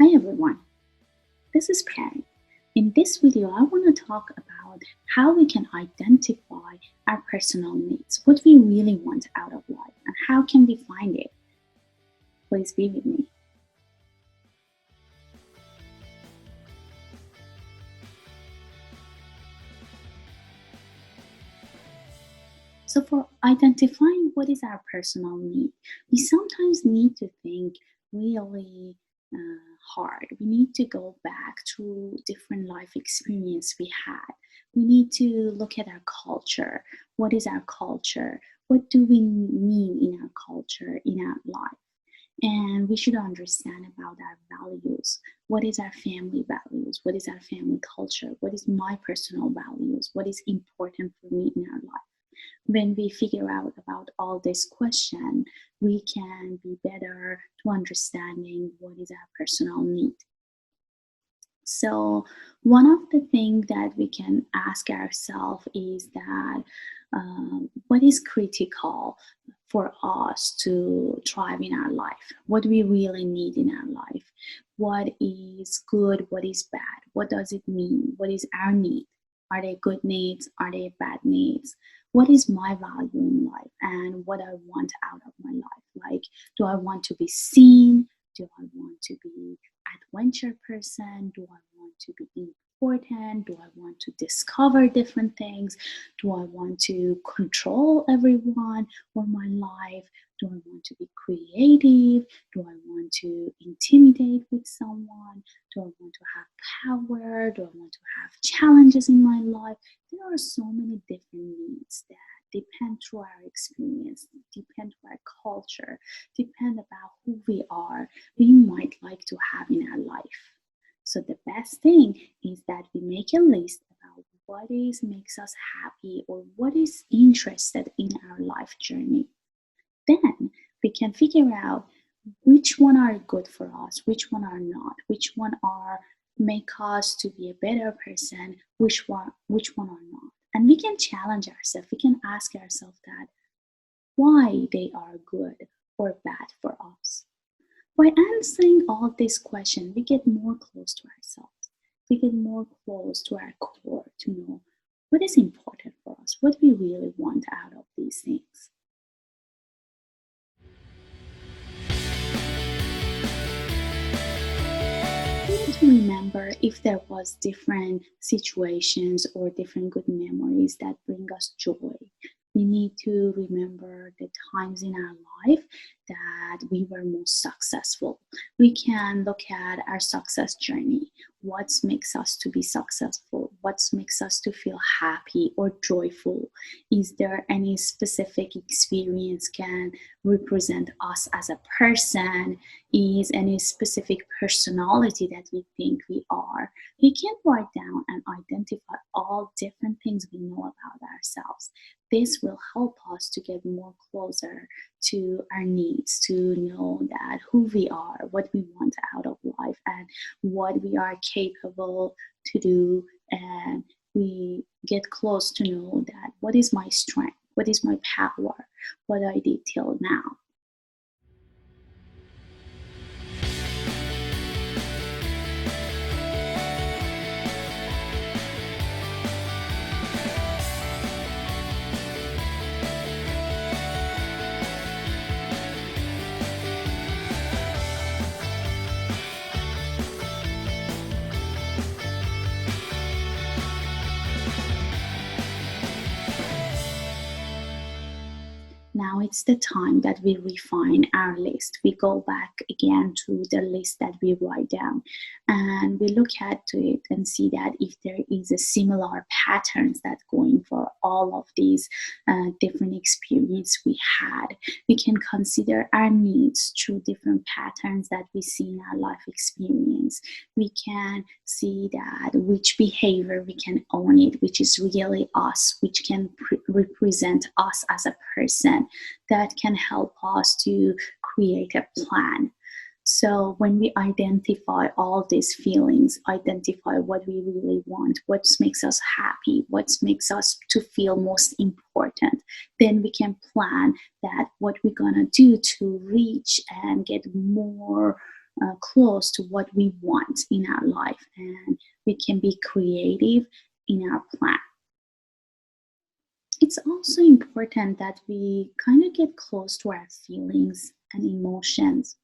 Hi everyone, this is Perry. In this video, I want to talk about how we can identify our personal needs, what we really want out of life, and how can we find it. Please be with me. So for identifying what is our personal need, we sometimes need to think really hard. We need to go back to different life experience we had. We need to look at our culture. What is our culture? What do we need in our culture, in our life? And we should understand about our values. What is our family values? What is our family culture? What is my personal values? What is important for me in our life? When we figure out about all this question, we can be better to understanding what is our personal need. So one of the things that we can ask ourselves is that what is critical for us to thrive in our life? What we really need in our life? What is good? What is bad? What does it mean? What is our need? Are they good needs? Are they bad needs? What is my value in life and what I want out of my life? Like, do I want to be seen? Do I want to be adventure person? Do I want to be important? Do I want to discover different things? Do I want to control everyone or my life? Do I want to be creative? Do I want to intimidate with someone? Do I want to have power? Do I want to have challenges in my life? There are so many different needs that depend to our experience, depend to our culture, depend about who we are, we might like to have in our life. So the best thing is that we make a list about what is makes us happy or what is interested in our life journey. Then we can figure out which one are good for us, which one are not, which one are make us to be a better person, which one are not. And we can challenge ourselves. We can ask ourselves that why they are good or bad for us. By answering all these questions, we get more close to ourselves. We get more close to our core to know what is important for us, what we really want out of these things. We need to remember if there was different situations or different good memories that bring us joy. We need to remember the times in our life that we were most successful. We can look at our success journey. What makes us to be successful? What makes us to feel happy or joyful? Is there any specific experience can represent us as a person? Is any specific personality that we think we are? We can write down and identify all different things we know about ourselves. This will help us to get more closer to our needs, to know that who we are, what we want out of life, and what we are capable to do. And we get close to know that what is my strength, what is my power, what I did till now. Now it's the time that we refine our list. We go back again to the list that we write down and we look at it and see that if there is a similar patterns that going for all of these different experience we had. We can consider our needs through different patterns that we see in our life experience. We can see that which behavior we can own it, which is really us, which can represent us as a person, that can help us to create a plan. So when we identify all these feelings, identify what we really want, what makes us happy, what makes us to feel most important, then we can plan that what we're gonna do to reach and get more close to what we want in our life, and we can be creative in our plan. It's also important that we kind of get close to our feelings and emotions.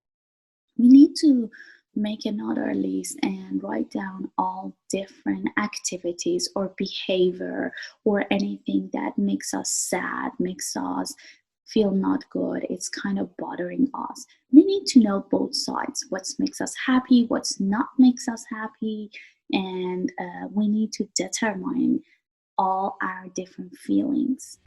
We need to make another list and write down all different activities or behavior or anything that makes us sad, makes us feel not good, it's kind of bothering us. We need to know both sides, what makes us happy, what's not makes us happy, and we need to determine all our different feelings.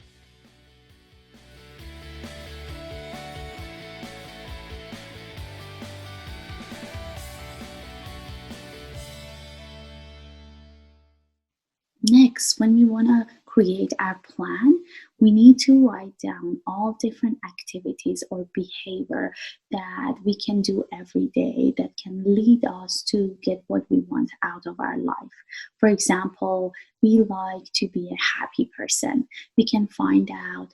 Next, when we want to create our plan, we need to write down all different activities or behavior that we can do every day that can lead us to get what we want out of our life. For example, we like to be a happy person. We can find out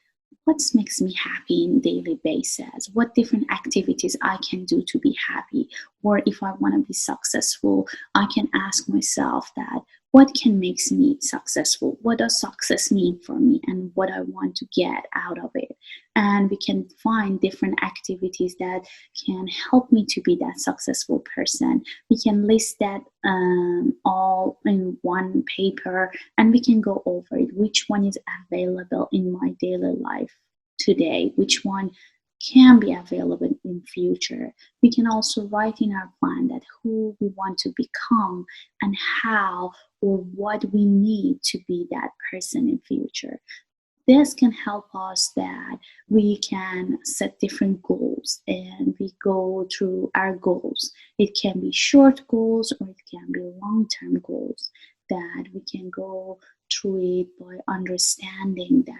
what makes me happy in daily basis, what different activities I can do to be happy. Or if I want to be successful, I can ask myself that what can makes me successful, what does success mean for me, and what I want to get out of it. And we can find different activities that can help me to be that successful person. We can list that all in one paper, and we can go over it, which one is available in my daily life today, which one can be available in future. We can also write in our plan that who we want to become and how or what we need to be that person in future. This can help us that we can set different goals and we go through our goals. It can be short goals or it can be long-term goals, that we can go through it by understanding that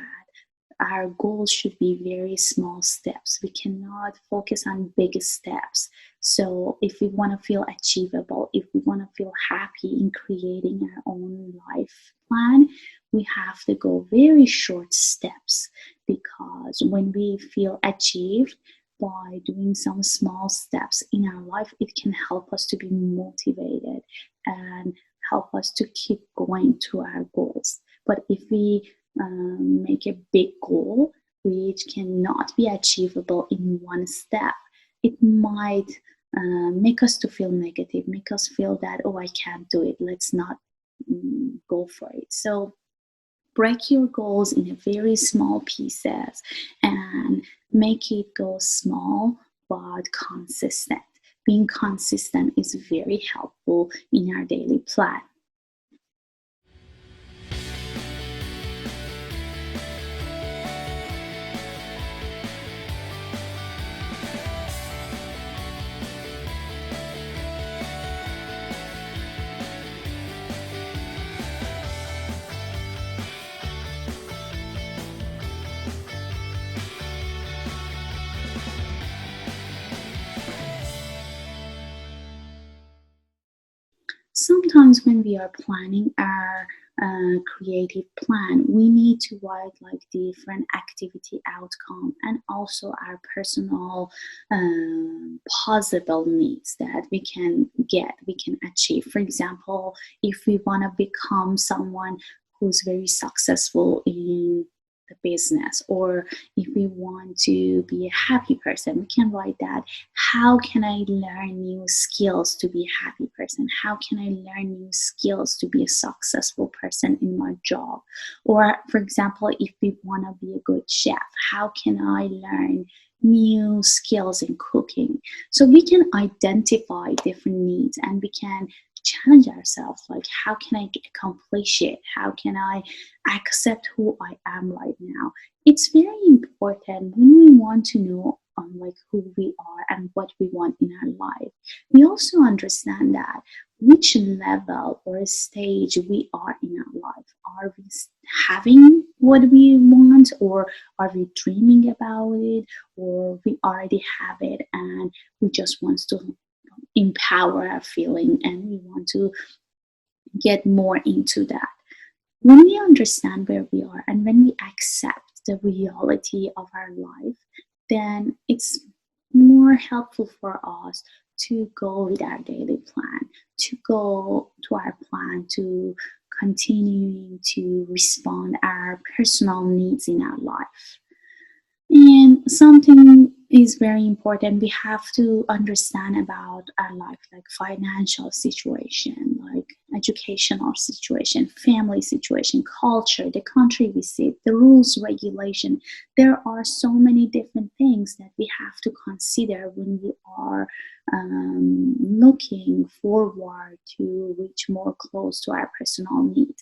our goals should be very small steps. We cannot focus on big steps. So if we want to feel achievable, if we want to feel happy in creating our own life plan, we have to go very short steps, because when we feel achieved by doing some small steps in our life, it can help us to be motivated and help us to keep going to our goals. But if we make a big goal which cannot be achievable in one step, it might make us to feel negative, make us feel that, oh, I can't do it, let's not go for it. So break your goals in a very small pieces and make it go small but consistent. Being consistent is very helpful in our daily plan. Sometimes when we are planning our creative plan, we need to write like different activity outcome and also our personal possible needs that we can get, we can achieve. For example, if we want to become someone who's very successful in the business, or if we want to be a happy person, we can write that how can I learn new skills to be a happy person, how can I learn new skills to be a successful person in my job. Or for example, if we want to be a good chef, how can I learn new skills in cooking. So we can identify different needs and we can challenge ourselves, like how can I accomplish it, how can I accept who I am right now. It's very important when we want to know like who we are and what we want in our life. We also understand that which level or stage we are in our life. Are we having what we want, or are we dreaming about it, or we already have it and we just want to empower our feeling and we want to get more into that. When we understand where we are and when we accept the reality of our life, then it's more helpful for us to go with our daily plan, to go to our plan, to continuing to respond our personal needs in our life. And something is very important. We have to understand about our life, like financial situation, like educational situation, family situation, culture, the country we sit, the rules, regulation. There are so many different things that we have to consider when we are looking forward to reach more close to our personal need.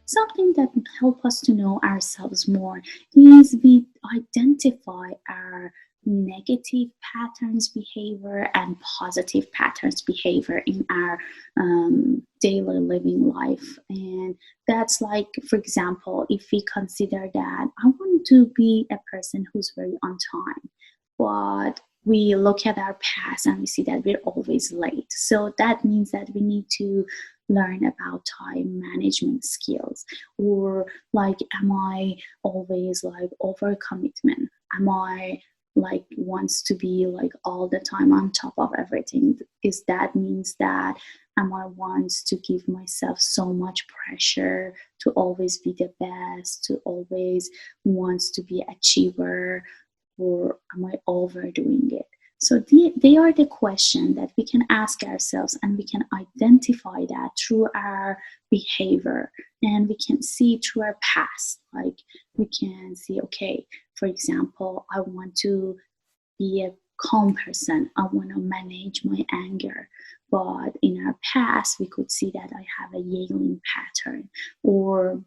Something that would help us to know ourselves more is we identify our negative patterns behavior and positive patterns behavior in our daily living life. And that's like, for example, if we consider that I want to be a person who's very on time, but we look at our past and we see that we're always late. So that means that we need to learn about time management skills. Or like, am I always like overcommitment? Am I like wants to be like all the time on top of everything? Is that means that am I wants to give myself so much pressure to always be the best, to always wants to be achiever, or am I overdoing it? So they are the question that we can ask ourselves, and we can identify that through our behavior, and we can see through our past. Like we can see, okay, for example, I want to be a calm person. I want to manage my anger. But in our past, we could see that I have a yelling pattern, or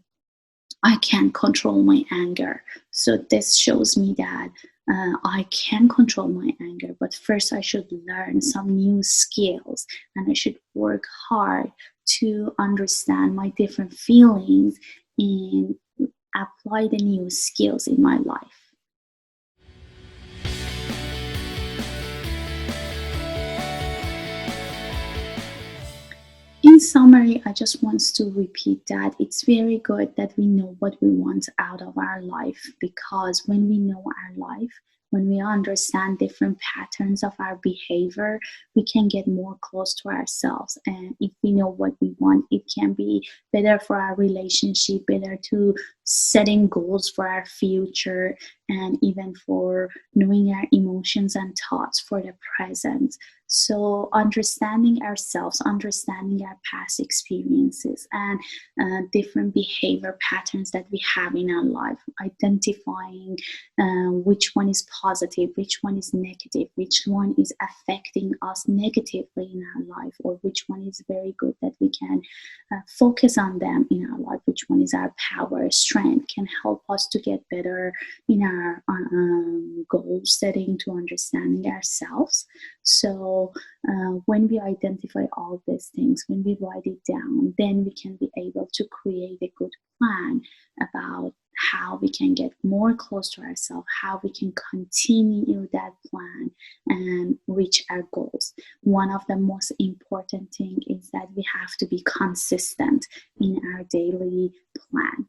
I can't control my anger. So this shows me that I can control my anger, but first I should learn some new skills, and I should work hard to understand my different feelings and apply the new skills in my life. In summary, I just want to repeat that it's very good that we know what we want out of our life, because when we know our life, when we understand different patterns of our behavior, we can get more close to ourselves. And if we know what we want, it can be better for our relationship, better to setting goals for our future, and even for knowing our emotions and thoughts for the present. So, understanding ourselves, understanding our past experiences, and different behavior patterns that we have in our life, identifying which one is positive, which one is negative, which one is affecting us negatively in our life, or which one is very good that we can focus on them in our life, which one is our power, strength, can help us to get better in our goal setting, to understanding ourselves. So when we identify all these things, when we write it down, then we can be able to create a good plan about how we can get more close to ourselves, how we can continue that plan and reach our goals. One of the most important thing is that we have to be consistent in our daily plan.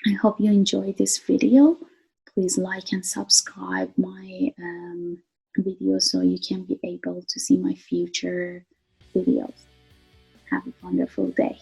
I hope you enjoyed this video. Please like and subscribe my video so you can be able to see my future videos. Have a wonderful day.